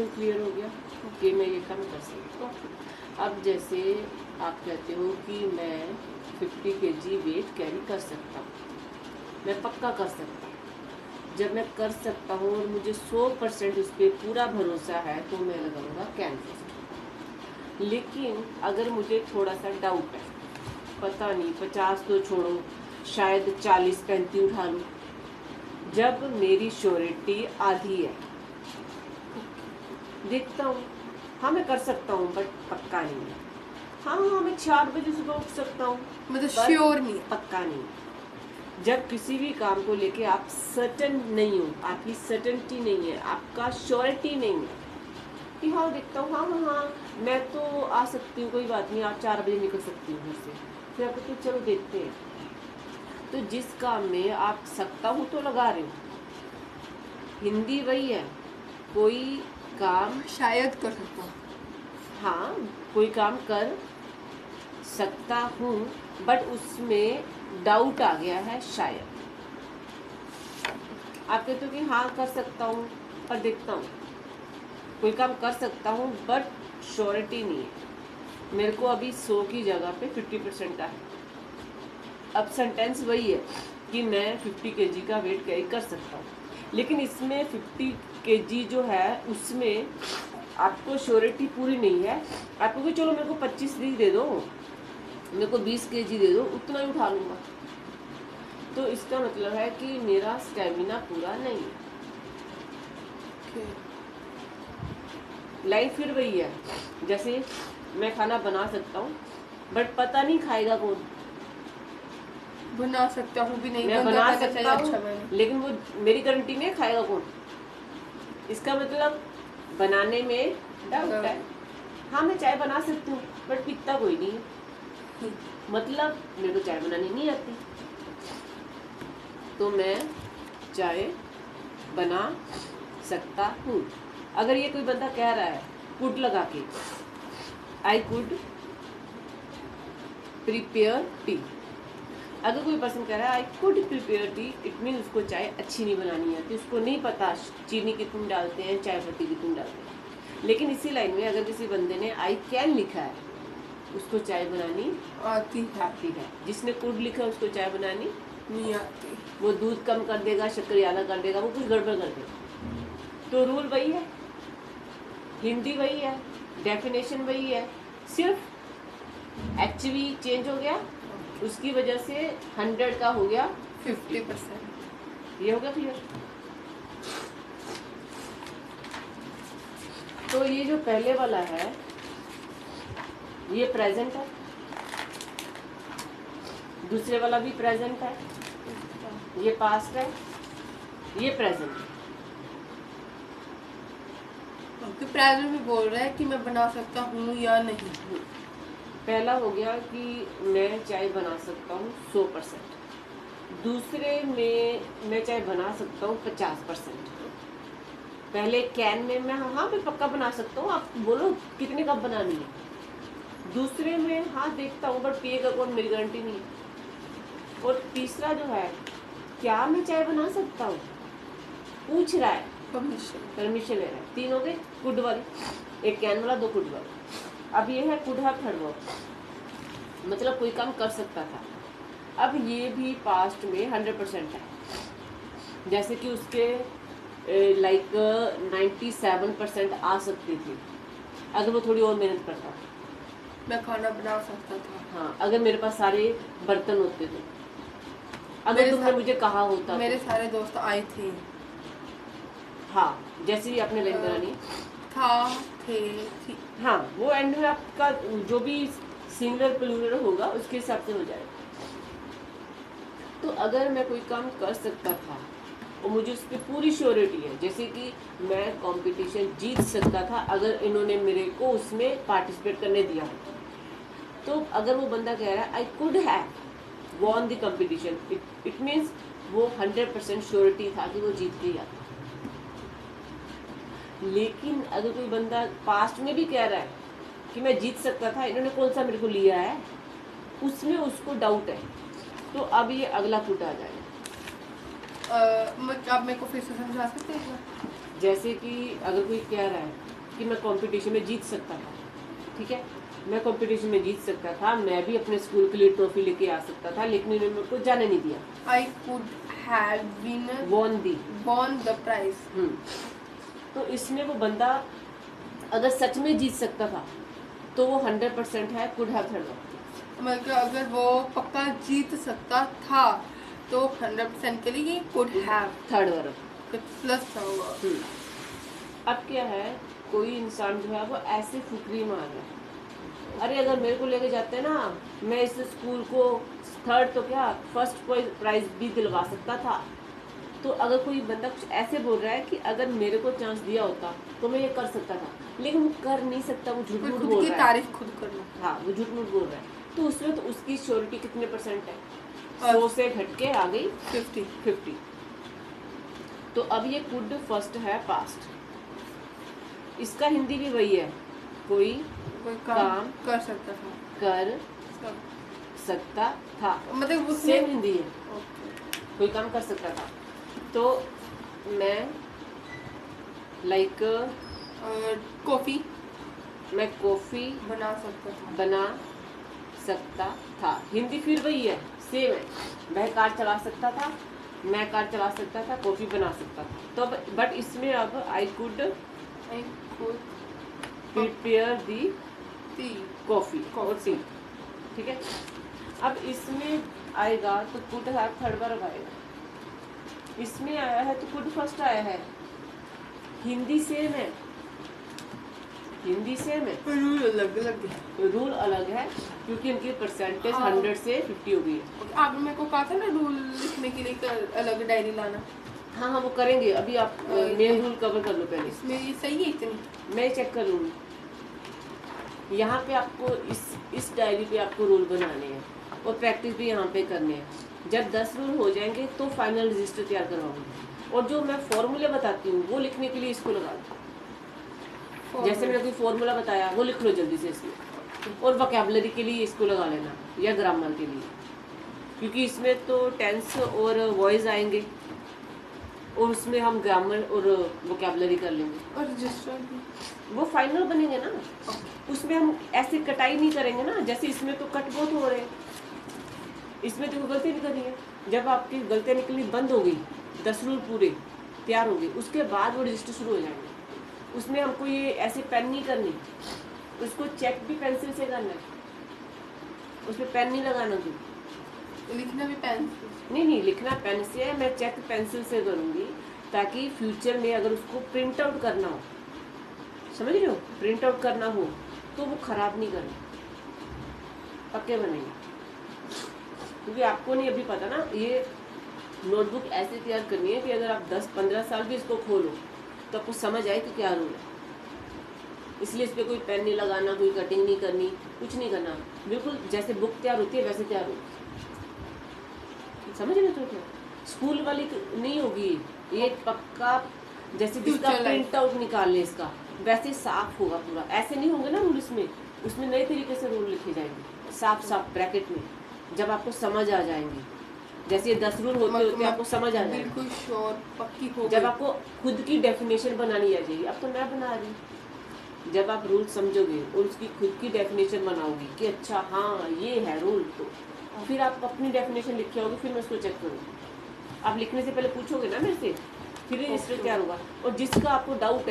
तो क्लियर हो गया कि मैं ये काम कर सकती हूँ। अब जैसे आप कहते हो कि मैं 50 kg वेट कैरी कर सकता हूँ, मैं पक्का कर सकता हूँ। जब मैं कर सकता हूँ और मुझे 100% उस पर पूरा भरोसा है तो मैं लगाऊंगा कैनवस। लेकिन अगर मुझे थोड़ा सा डाउट है, पता नहीं 50 तो छोड़ो, शायद 40-35 उठा लूँ, जब मेरी श्योरिटी आधी है, देखता हूँ हाँ मैं कर सकता हूँ बट पक्का नहीं है। हाँ मैं 4 बजे सुबह उठ सकता हूँ, मतलब श्योर नहीं, पक्का नहीं। जब किसी भी काम को लेके आप सर्टेन नहीं हो, आपकी सर्टेनिटी नहीं है, आपका श्योरिटी नहीं है कि हाँ देखता हूँ, हाँ मैं तो आ सकती हूँ, कोई बात नहीं, आप 4 बजे निकल सकती हूँ घर से, फिर आप कहते चलो देखते हैं। तो जिस काम में आप सकता हूँ तो लगा रहे हो, हिंदी वही है, कोई काम शायद कर सकता हूँ, हाँ कोई काम कर सकता हूँ बट उसमें डाउट आ गया है शायद। आप कहते हो कि हाँ कर सकता हूँ पर देखता हूँ, कोई काम कर सकता हूँ बट श्योरिटी नहीं है, मेरे को अभी 100 की जगह पे 50% है। अब सेंटेंस वही है कि मैं 50 kg का वेट कैरी कर सकता हूँ, लेकिन इसमें 50 kg जो है उसमें आपको श्योरिटी पूरी नहीं है। आपको कि चलो मेरे को 25 दे दो, मेरे को 20 kg दे दो, उतना ही उठा लूँगा, तो इसका मतलब है कि मेरा स्टेमिना पूरा नहीं है। लाइफ फिर वही है, जैसे मैं खाना बना सकता हूँ बट पता नहीं खाएगा कौन। बना सकता हूँ भी नहीं, मैं बना सकता हूँ अच्छा लेकिन वो मेरी गारंटी नहीं, खाएगा कौन। इसका मतलब बनाने में डाउट है। हाँ मैं चाय बना सकती हूँ बट पीता कोई नहीं है, मतलब मेरे को चाय बनानी नहीं आती। तो मैं चाय बना सकता हूँ। अगर ये कोई बंदा कह रहा है कुड लगा के, आई कुड प्रिपेयर टी, अगर कोई पर्सन कह रहा है I could prepare T, it mean उसको चाय अच्छी नहीं बनानी आती, उसको नहीं पता चीनी कितनी डालते हैं, चाय पत्ती कितनी डालते हैं। लेकिन इसी लाइन में अगर किसी बंदे ने आई कैन लिखा है, उसको चाय बनानी आती है। जिसने कुड लिखा है उसको चाय बनानी नहीं आती, वो दूध कम कर देगा, शक्कर ज़्यादा कर देगा, वो कुछ गड़बड़ कर देगा। तो रूल वही है, हिंदी वही है, डेफिनेशन वही है, सिर्फ एक्चुअली चेंज हो गया, उसकी वजह से 100 का हो गया 50%। ये हो गया क्लियर। तो ये जो पहले वाला है ये प्रेजेंट है, दूसरे वाला भी प्रेजेंट है, ये पास्ट है, ये प्रेजेंट है। तो प्रेजेंट में बोल रहा है कि मैं बना सकता हूँ या नहीं। पहला हो गया कि मैं चाय बना सकता हूँ 100%, दूसरे में मैं चाय बना सकता हूँ 50%। पहले कैन में मैं हाँ मैं पक्का बना सकता हूँ, आप बोलो कितने कप बनानी है। दूसरे में हाँ देखता हूँ बट पिएगा कौन, मेरी गारंटी नहीं है। और तीसरा जो है क्या मैं चाय बना सकता हूँ, पूछ रहा है, परमिशन ले रहा है। 3 हो गए कुड वाली, एक कैन वाला, 2 कुड वाले। अब ये है कुड हैव थर्ड वर्ब, मतलब कोई काम कर सकता था। अब ये भी पास्ट में 100% है, जैसे कि उसके लाइक 97% आ सकती थी अगर वो थोड़ी और मेहनत करता। मैं खाना बना सकता था, हाँ अगर मेरे पास सारे बर्तन होते थे, अगर तुमने मुझे कहा होता, मेरे सारे दोस्त आए थे, हाँ जैसे ही आपने लाइन बनानी थी। हाँ वो एंड में आपका जो भी सिंगुलर प्लूरल होगा उसके हिसाब से हो जाएगा। तो अगर मैं कोई काम कर सकता था और मुझे उस पर पूरी श्योरिटी है, जैसे कि मैं कंपटीशन जीत सकता था अगर इन्होंने मेरे को उसमें पार्टिसिपेट करने दिया होता, तो अगर वो बंदा कह रहा है I could have won the competition, it means वो 100% श्योरिटी था कि वो जीत के आता। लेकिन अगर कोई बंदा पास्ट में भी कह रहा है कि मैं जीत सकता था, इन्होंने कौन सा मेरे को लिया है, उसमें उसको डाउट है, तो अब ये अगला फुट आ जाएगा। आप मेरे को फिर से समझा सकते हैं? जैसे कि अगर कोई कह रहा है कि मैं कंपटीशन में जीत सकता था, ठीक है, मैं कंपटीशन में जीत सकता था, मैं भी अपने स्कूल के लिए ट्रॉफी लेके आ सकता था, लेकिन इन्होंने मेरे को जाने नहीं दिया। I could have won the prize. तो इसमें वो बंदा अगर सच में जीत सकता था तो वो 100% है कुड हैव थर्ड वर्ब। मतलब अगर वो पक्का जीत सकता था तो 100% के लिए could have third verb plus था वो। अब क्या है, कोई इंसान जो है वो ऐसे फुकरी मार रहा है, अरे अगर मेरे को लेके जाते हैं ना, मैं इस स्कूल को थर्ड तो क्या फर्स्ट प्राइज भी दिलवा सकता था। तो अगर कोई बंदा कुछ ऐसे बोल रहा है कि अगर मेरे को चांस दिया होता तो मैं ये कर सकता था, लेकिन वो कर नहीं सकता, वो झूठ मूठ बोल रहा है। तारीफ खुद करना। हाँ, वो झूठ मूठ बोल रहा है। तो उसमें तो उसकी श्योरिटी कितने % है? 100 से घट के आ गई 50। तो अब ये कुड फर्स्ट है पास्ट, इसका हिंदी भी वही है, कोई काम कर सकता था, कर सकता था, मतलब सेम हिंदी है, कोई काम कर सकता था। तो मैं लाइक कॉफी मैं कॉफी बना सकता था, हिंदी फिर वही है, सेम है, वह कार चला सकता था, मैं कार चला सकता था, कॉफी बना सकता था। तो बट इसमें अब I could prepare the coffee और टी, ठीक है। अब इसमें आएगा तो कुड हैव थर्ड वर्ब आएगा, इसमें आया है तो कुड फर्स्ट आया है, हिंदी सेम है, रूल अलग है क्योंकि उनकी परसेंटेज 100 से 50 हो गई है। आपने मेरे को कहा था ना रूल लिखने के लिए अलग डायरी लाना। हाँ वो करेंगे, अभी आप मेन रूल कवर कर लो पहले। इसमें ये सही है इतनी? मैं चेक कर लूँगी। यहाँ पे आपको इस डायरी पे आपको रूल बनाने हैं और प्रैक्टिस भी यहाँ पे करने हैं। जब 10 रूल हो जाएंगे तो फाइनल रजिस्टर तैयार करवाऊंगी, और जो मैं फॉर्मूले बताती हूँ वो लिखने के लिए इसको लगा दो। जैसे मैंने कोई फॉर्मूला बताया वो लिख लो जल्दी से इसमें, और वोकैबुलरी के लिए इसको लगा लेना या ग्रामर के लिए, क्योंकि इसमें तो टेंस और वॉइस आएंगे और उसमें हम ग्रामर और वोकैबुलरी कर लेंगे। और रजिस्टर वो फाइनल बनेंगे ना, उसमें हम ऐसे कटाई नहीं करेंगे ना, जैसे इसमें तो कट बहुत हो रहे हैं, इसमें तो गलती नहीं करनी है। जब आपकी गलतियाँ निकलनी बंद हो गई, 10 रूल पूरे तैयार हो गए, उसके बाद वो रजिस्टर शुरू हो जाएंगे। उसमें हमको ये ऐसे पेन नहीं करनी, उसको चेक भी पेंसिल से करना है, उसमें पेन नहीं लगाना तू। लिखना भी पेन नहीं, लिखना पेन से है, मैं चेक पेंसिल से करूँगी ताकि फ्यूचर में अगर उसको प्रिंट आउट करना हो, समझ रहे हो, प्रिंट आउट करना हो तो वो खराब नहीं करना, पक्के बनेंगे। क्योंकि आपको नहीं अभी पता ना, ये नोटबुक ऐसे तैयार करनी है कि अगर आप 10-15 साल भी इसको खोलो तो आपको समझ आए कि क्या रूल है। इसलिए इस पर कोई पेन नहीं लगाना, कोई कटिंग नहीं करनी, कुछ नहीं करना, बिल्कुल जैसे बुक तैयार होती है वैसे तैयार होती है, समझ रहे हो। क्या स्कूल वाली नहीं होगी ये, पक्का जैसे जिसका प्रिंट आउट निकाल ले इसका वैसे साफ होगा पूरा, ऐसे नहीं होंगे ना रूल उसमें नए तरीके से रूल लिखे जाएंगे साफ ब्रैकेट में, जब आपको समझ आ जाएंगे। जैसे 10 रूल होते आपको समझ आ जाएगा, बिल्कुल श्योर पक्की हो जब आपको खुद की डेफिनेशन बनानी आ जाएगी। अब तो मैं बना रही हूँ, जब आप रूल समझोगे और उसकी खुद की डेफिनेशन बनाओगी कि अच्छा हाँ ये है रूल, तो फिर आप अपनी डेफिनेशन लिखे होगे, फिर मैं उसको चेक करूँगी। आप लिखने से पहले पूछोगे ना मेरे से, फिर रजिस्टर तैयार होगा। और जिसका आपको डाउट है